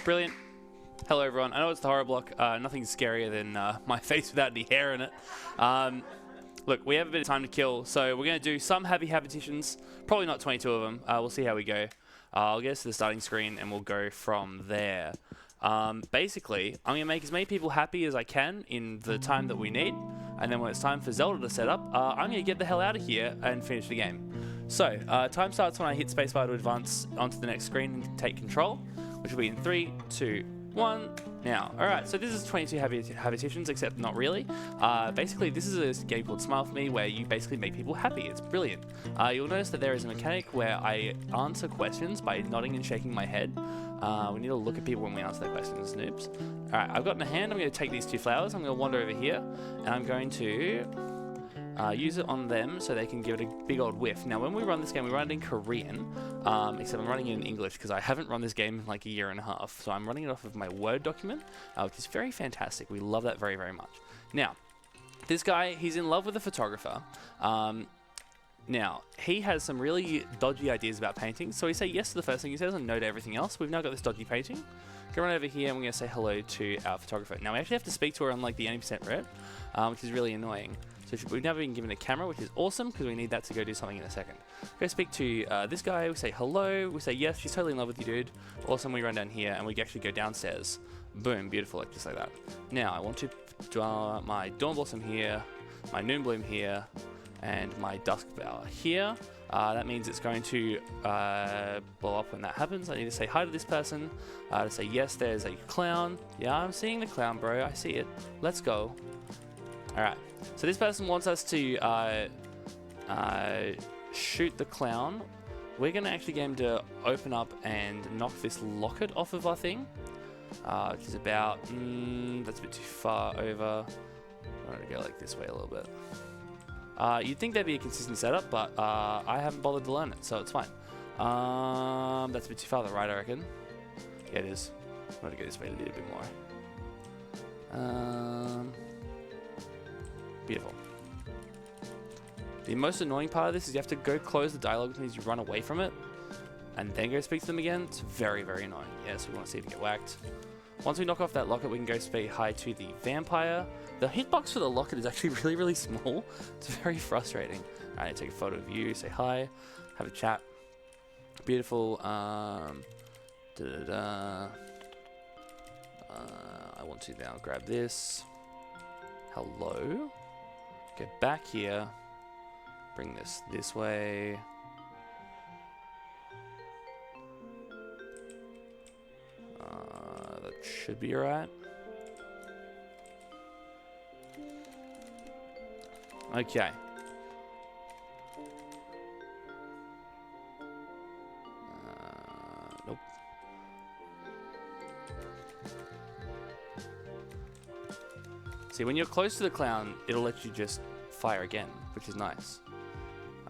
Brilliant. Hello everyone. I know it's the horror block. Nothing's scarier than my face without any hair in it. Look, we have a bit of time to kill, so we're going to do some happy habitations. Probably not 22 of them. We'll see how we go. I'll get us to the starting screen and we'll go from there. Basically, I'm going to make as many people happy as I can in the time that we need. And then when it's time for Zelda to set up, I'm going to get the hell out of here and finish the game. So, time starts when I hit spacebar to advance onto the next screen and take control, which will be in 3, 2, 1, now. Alright, so this is 22 habitations, except not really. Basically, this is a game called Smile For Me, where you basically make people happy. It's brilliant. You'll notice that there is a mechanic where I answer questions by nodding and shaking my head. We need to look at people when we answer their questions, Noops. Alright, I've got in a hand, I'm going to take these 2 flowers, I'm going to wander over here, and I'm going to use it on them so they can give it a big old whiff. Now, when we run this game, we run it in Korean, except I'm running it in English because I haven't run this game in like a year and a half. So I'm running it off of my Word document, which is very fantastic. We love that very, very much. Now, this guy, he's in love with a photographer. Now, he has some really dodgy ideas about painting, so we say yes to the first thing he says and no to everything else. We've now got this dodgy painting. Go run over here and we're going to say hello to our photographer. Now, we actually have to speak to her on like the 80% rep, which is really annoying. So we've never been given a camera, which is awesome because we need that to go do something in a second. Go speak to this guy, we say hello, we say yes, she's totally in love with you, dude. Awesome, we run down here and we actually go downstairs. Boom, beautiful, like just like that. Now, I want to draw my Dawn Blossom here, my Noon Bloom here, and my Dusk Bower here. That means it's going to blow up when that happens. I need to say hi to this person, to say yes, there's a clown. Yeah, I'm seeing the clown, bro, I see it. Let's go. Alright, so this person wants us to shoot the clown. We're going to actually get him to open up and knock this locket off of our thing, which is about, that's a bit too far over. I'm going to go like this way a little bit. You'd think there'd be a consistent setup, but I haven't bothered to learn it, so it's fine. That's a bit too far to the right, I reckon. Yeah, it is. I'm going to go this way a little bit more. Beautiful. The most annoying part of this is you have to go close the dialogue, which means you run away from it, and then go speak to them again. It's very, very annoying. Yeah, so we want to see them get whacked. Once we knock off that locket, we can go say hi to the vampire. The hitbox for the locket is actually really, really small. It's very frustrating. Alright, take a photo of you, say hi, have a chat. Beautiful. I want to now grab this. Hello. Go back here. Bring this way. That should be alright. Okay. Nope. See, when you're close to the clown, it'll let you just fire again, which is nice.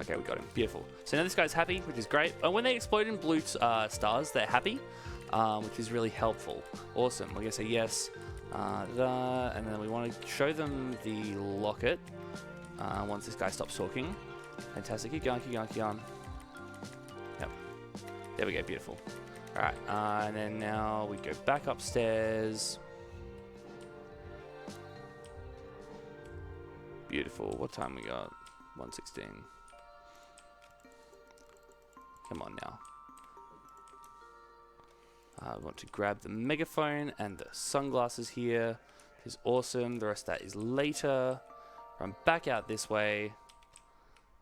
Okay, we got him. Beautiful. So now this guy's happy, which is great. And when they explode in blue stars, they're happy, which is really helpful. Awesome. We're going to say yes. And then we want to show them the locket once this guy stops talking. Fantastic. Keep going, keep going, keep going. Yep. There we go. Beautiful. All right. And then now we go back upstairs. Beautiful. What time we got? 1:16. Come on now. I want to grab the megaphone and the sunglasses here. This is awesome. The rest of that is later. Run back out this way.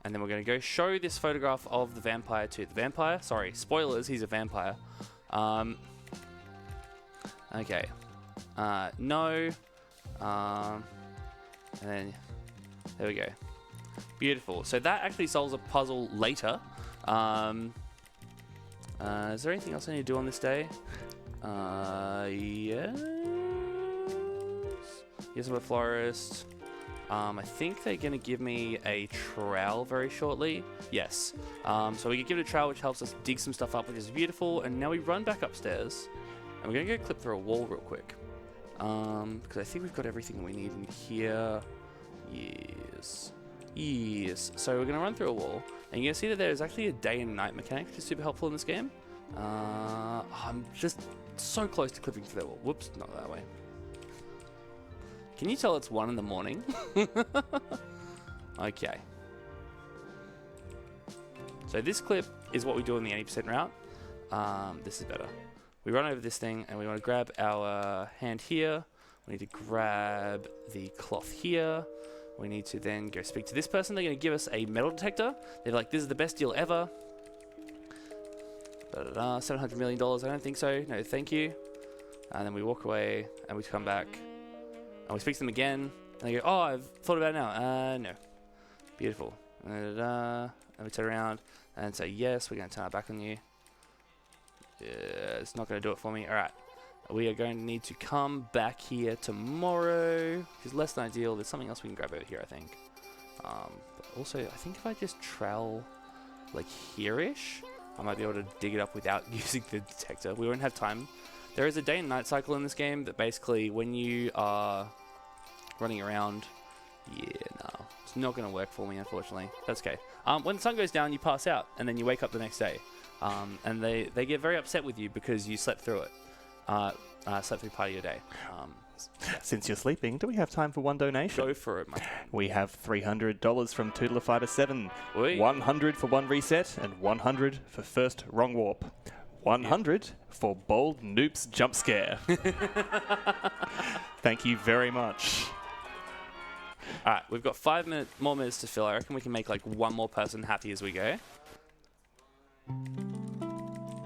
And then we're going to go show this photograph of the vampire to the vampire. Sorry, spoilers, he's a vampire. Okay. No. And then, there we go. Beautiful. So that actually solves a puzzle later. Is there anything else I need to do on this day? Yes. Yes, I'm a florist. I think they're going to give me a trowel very shortly. Yes. So we can give it a trowel, which helps us dig some stuff up, which is beautiful. And now we run back upstairs. And we're going to go clip through a wall real quick. Because I think we've got everything we need in here. Yes. Yes. So we're going to run through a wall. And you're going to see that there's actually a day and night mechanic, which is super helpful in this game. I'm just so close to clipping through that wall. Whoops, not that way. Can you tell it's 1 in the morning? Okay. So this clip is what we do on the 80% route. This is better. We run over this thing and we want to grab our hand here. We need to grab the cloth here. We need to then go speak to this person. They're going to give us a metal detector. They're like, this is the best deal ever. $700 million. I don't think so. No, thank you. And then we walk away and we come back and we speak to them again. And they go, oh, I've thought about it now. No. Beautiful. And we turn around and say, yes, we're going to turn our back on you. It's not going to do it for me. All right. We are going to need to come back here tomorrow, which is less than ideal. There's something else we can grab over here, I think. But also, I think if I just trowel like here-ish, I might be able to dig it up without using the detector. We won't have time. There is a day and night cycle in this game that basically when you are running around, yeah, no, it's not going to work for me, unfortunately. That's okay. When the sun goes down, you pass out, and then you wake up the next day. And they get very upset with you because you slept through it. Slept through part of your day. Yeah. Since you're sleeping, do we have time for one donation? Go for it, mate. We have $300 from Toodler Fighter 7, Oi. 100 for one reset, and 100 for first wrong warp. 100 for bold Noops jump scare. Thank you very much. All right, we've got 5 more minutes to fill. I reckon we can make like one more person happy as we go.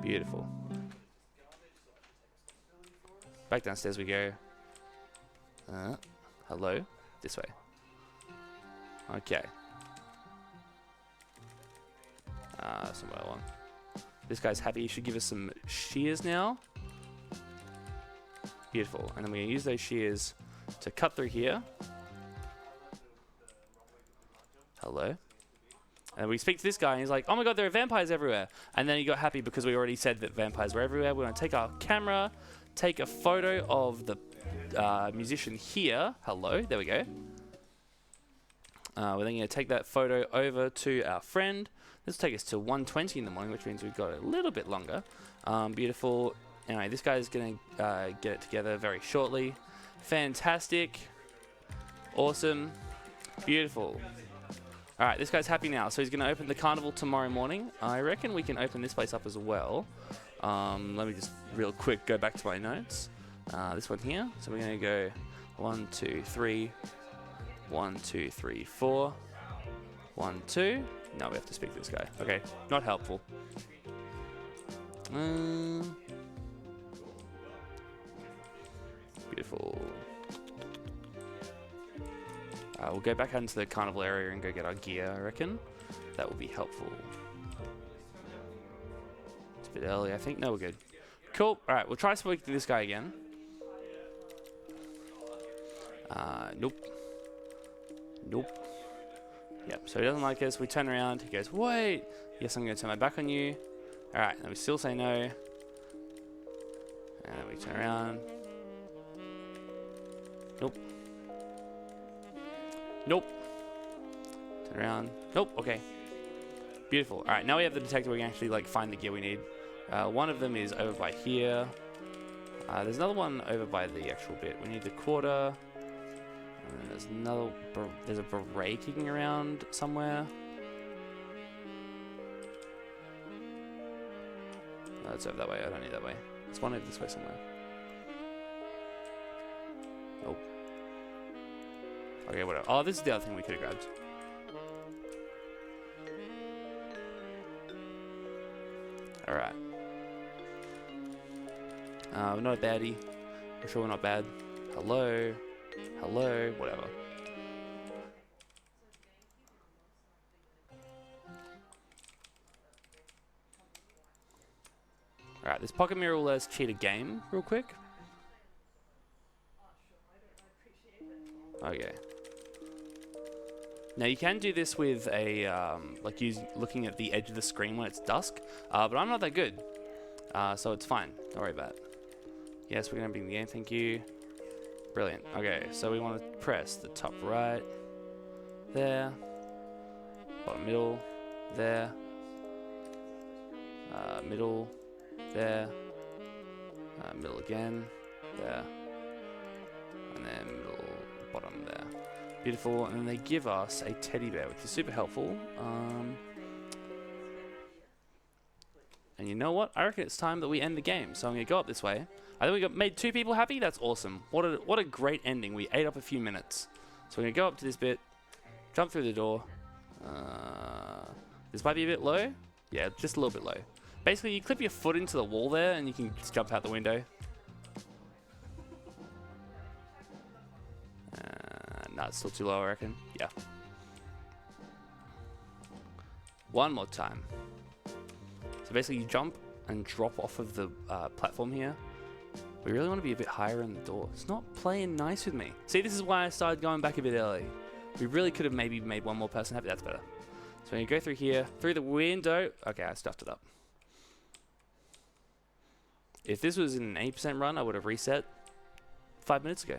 Beautiful. Back downstairs we go. Hello? This way. Okay. That's not what I want. This guy's happy. He should give us some shears now. Beautiful. And then we're going to use those shears to cut through here. Hello? And we speak to this guy and he's like, oh my god, there are vampires everywhere. And then he got happy because we already said that vampires were everywhere. We're going to take our camera, take a photo of the musician here. Hello, there we go. We're then going to take that photo over to our friend. This will take us to 1:20 in the morning, which means we've got a little bit longer. Beautiful. Anyway, this guy is going to get it together very shortly. Fantastic. Awesome. Beautiful. All right, this guy's happy now. So he's going to open the carnival tomorrow morning. I reckon we can open this place up as well. Let me just real quick go back to my notes. This one here. So we're going to go 1, 2, 3. 1, 2, 3, 4. 1, 2. No, we have to speak to this guy. Okay, not helpful. Beautiful. We'll go back out into the carnival area and go get our gear, I reckon. That will be helpful. It's a bit early, I think. No, we're good. Cool. All right, we'll try speaking to this guy again. Nope. Nope. Yep, so he doesn't like us. We turn around. He goes, wait. Yes, I'm going to turn my back on you. All right, and we still say no. And we turn around. Nope. Nope. Turn around. Nope. Okay. Beautiful. All right, now we have the detector. We can actually like find the gear we need. One of them is over by here. There's another one over by the actual bit. We need the quarter. And then there's another. There's a beret kicking around somewhere. No, it's over that way. I don't need that way. There's one over this way somewhere. Nope. Okay, whatever. Oh, this is the other thing we could have grabbed. Alright. We're not a baddie. We're sure we're not bad. Hello. Hello. Whatever. Alright, this pocket mirror will let us cheat a game real quick. Okay. Now you can do this with a looking at the edge of the screen when it's dusk, but I'm not that good, so it's fine. Don't worry about it. Yes, we're gonna be in the game. Thank you. Brilliant. Okay, so we want to press the top right, there, bottom middle, there, middle, there, middle again, there, and then middle, bottom there. Beautiful. And then they give us a teddy bear, which is super helpful. And you know what? I reckon it's time that we end the game. So I'm going to go up this way. I think we made 2 people happy. That's awesome. What a great ending. We ate up a few minutes. So we're going to go up to this bit, jump through the door. This might be a bit low. Yeah, just a little bit low. Basically, you clip your foot into the wall there, and you can just jump out the window. Nah, it's still too low, I reckon. Yeah. One more time. So basically, you jump and drop off of the platform here. We really want to be a bit higher in the door. It's not playing nice with me. See, this is why I started going back a bit early. We really could have maybe made one more person happy. That's better. So when you go through here, through the window. Okay, I stuffed it up. If this was in an 80% run, I would have reset 5 minutes ago.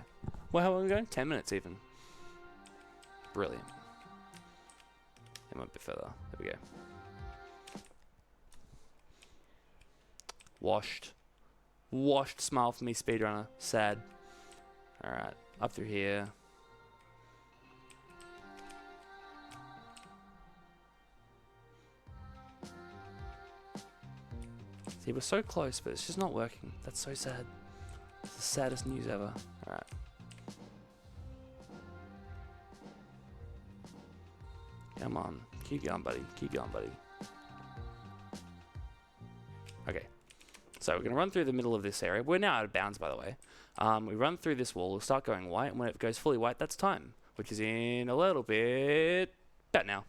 Well, how long ago? 10 minutes even. Brilliant. And a bit further. There we go. Washed. Washed smile for me, speedrunner. Sad. Alright, up through here. See, we're so close, but it's just not working. That's so sad. It's the saddest news ever. Alright. Come on. Keep going, buddy. Keep going, buddy. Okay. So we're going to run through the middle of this area. We're now out of bounds, by the way. We run through this wall. We'll start going white. And when it goes fully white, that's time. Which is in a little bit... about now.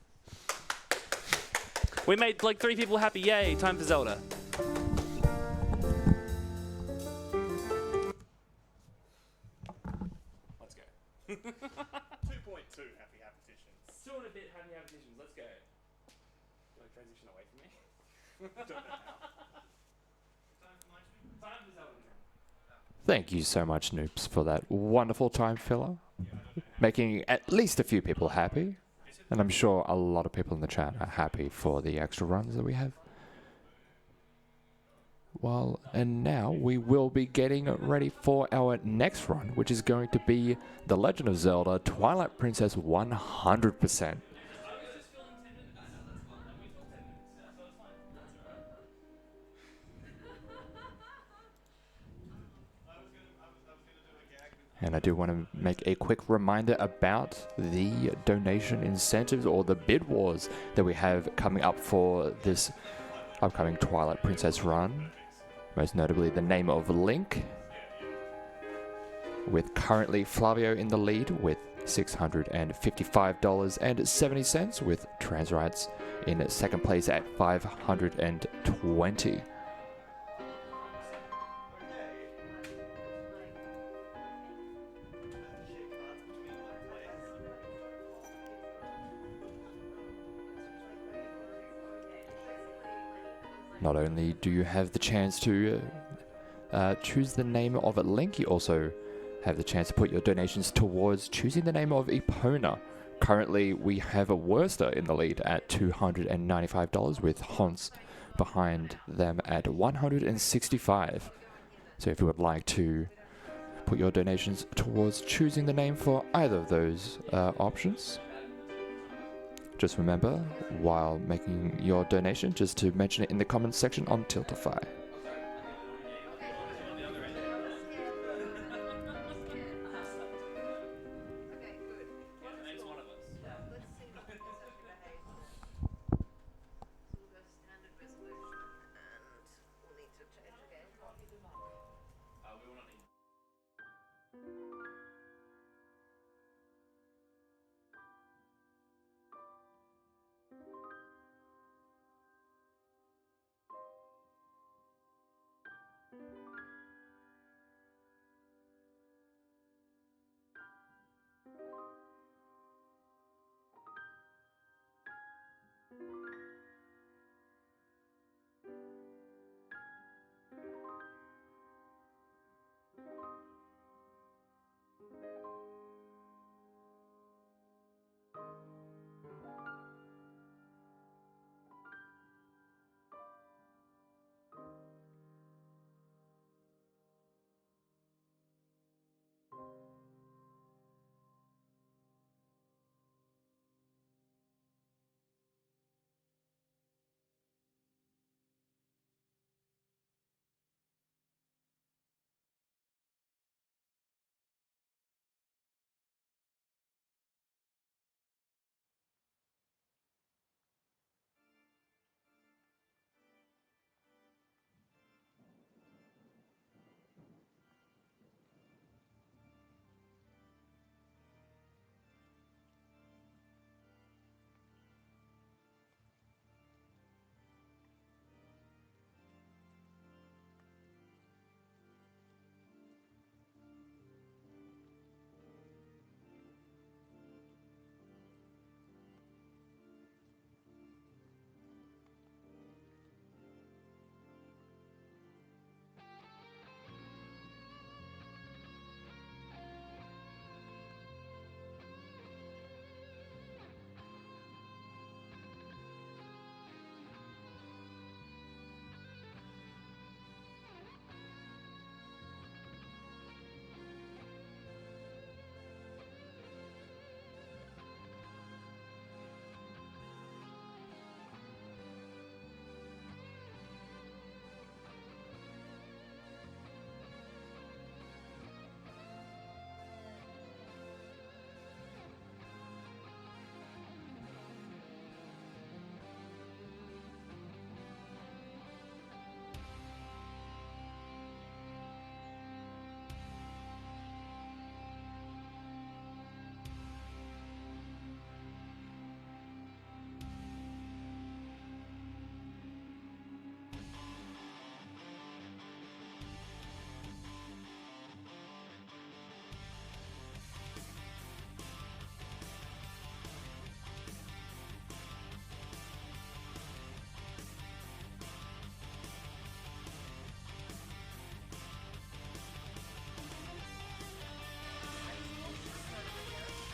We made like 3 people happy. Yay. Time for Zelda. Let's go. 2.2 happy competitions. 2 and a bit happy competitions. Let's go. Do you want to transition away from me? Don't know how. Thank you so much, Noops, for that wonderful time filler. Making at least a few people happy. And I'm sure a lot of people in the chat are happy for the extra runs that we have. Well, and now we will be getting ready for our next run, which is going to be The Legend of Zelda Twilight Princess 100%. And I do want to make a quick reminder about the donation incentives or the bid wars that we have coming up for this upcoming Twilight Princess run. Most notably the name of Link, with currently Flavio in the lead with $655.70, with Trans Rights in second place at $520. Not only do you have the chance to choose the name of a Link, you also have the chance to put your donations towards choosing the name of Epona. Currently, we have a Worcester in the lead at $295, with Hans behind them at $165. So if you would like to put your donations towards choosing the name for either of those options, just remember, while making your donation, just to mention it in the comments section on Tiltify.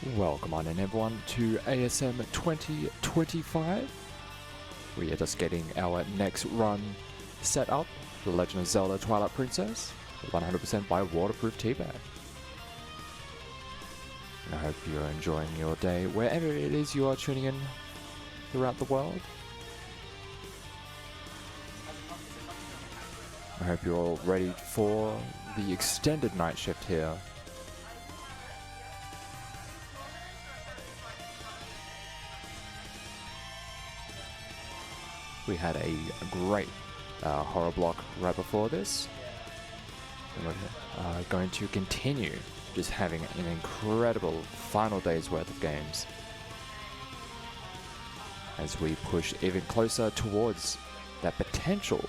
Welcome on in everyone to ASM 2025. We are just getting our next run set up. The Legend of Zelda Twilight Princess, 100% by Waterproof Teabag. And I hope you're enjoying your day wherever it is you are tuning in throughout the world. I hope you're all ready for the extended night shift here. We had a great horror block right before this. And we're going to continue just having an incredible final day's worth of games as we push even closer towards that potential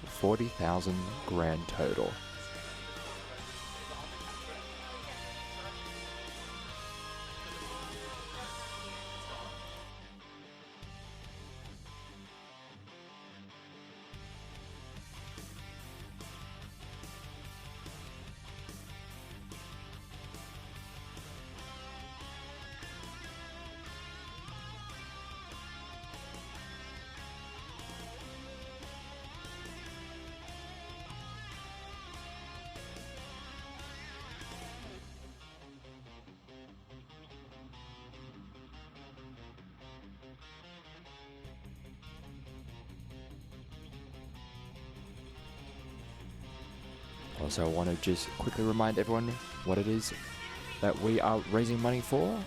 40,000 grand total. Also, I want to just quickly remind everyone what it is that we are raising money for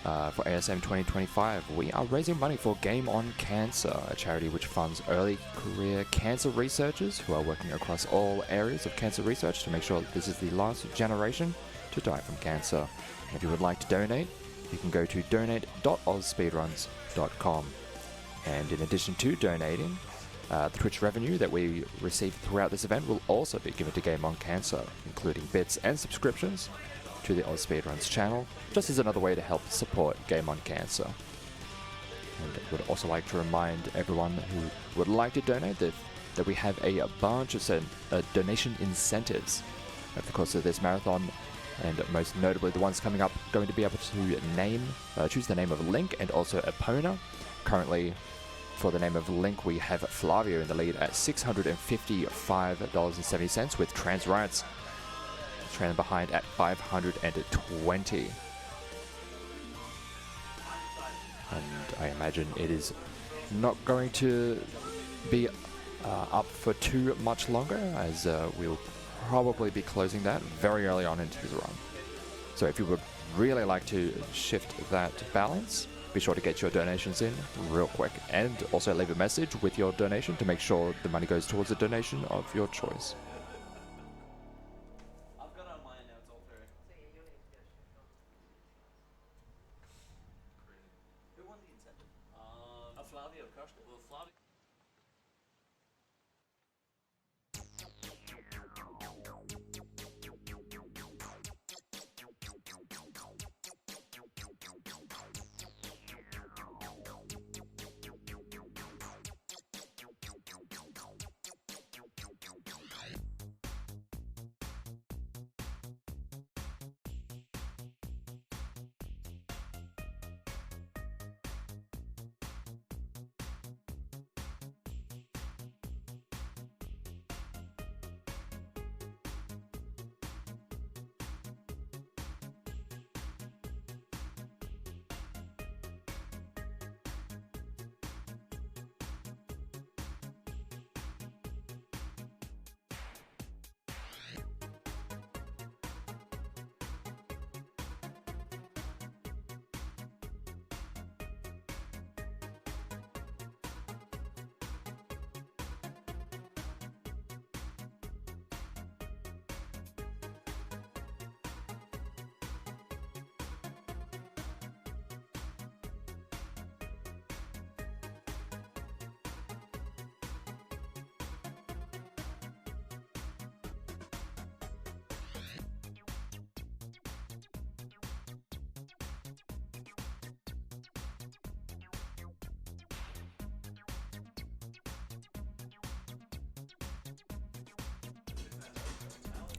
ASM 2025. We are raising money for Game on Cancer, a charity which funds early career cancer researchers who are working across all areas of cancer research to make sure that this is the last generation to die from cancer. If you would like to donate, you can go to donate.ausspeedruns.com. And in addition to donating, the Twitch revenue that we receive throughout this event will also be given to Game on Cancer, including bits and subscriptions to the AusSpeedruns channel, just as another way to help support Game on Cancer. And I would also like to remind everyone who would like to donate that we have a bunch of donation incentives over the course of this marathon, and most notably the ones coming up going to be able to choose the name of Link and also Epona. Currently, for the name of Link, we have Flavio in the lead at $655.70 with Trans Rights trailing behind at $520. And I imagine it is not going to be up for too much longer, as we'll probably be closing that very early on into the run. So if you would really like to shift that balance, be sure to get your donations in real quick, and also leave a message with your donation to make sure the money goes towards a donation of your choice. I've got on mine now, it's all through. Who won the incentive? Flavio crushed it. Well, Flavio.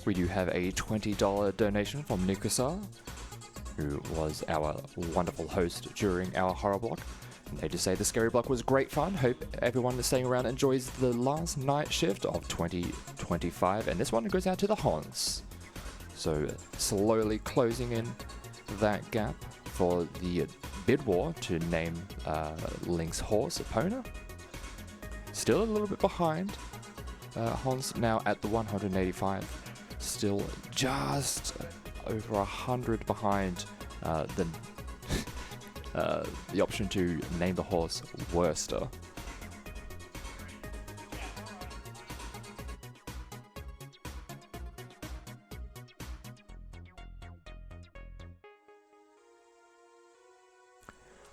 We do have a $20 donation from Nikasa. who was our wonderful host during our horror block. And they just say the scary block was great fun. Hope everyone that's staying around enjoys the last night shift of 2025. And this one goes out to the Hans. So slowly closing in that gap for the bid war to name Link's horse Epona. Still a little bit behind. Hans now at the 185. Still just over 100 behind the option to name the horse Worcester.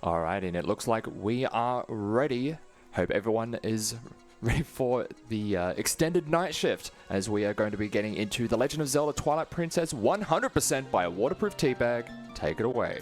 Alright, and it looks like we are ready. Hope everyone is ready for the extended night shift, as we are going to be getting into The Legend of Zelda Twilight Princess 100% by a waterproof teabag. Take it away.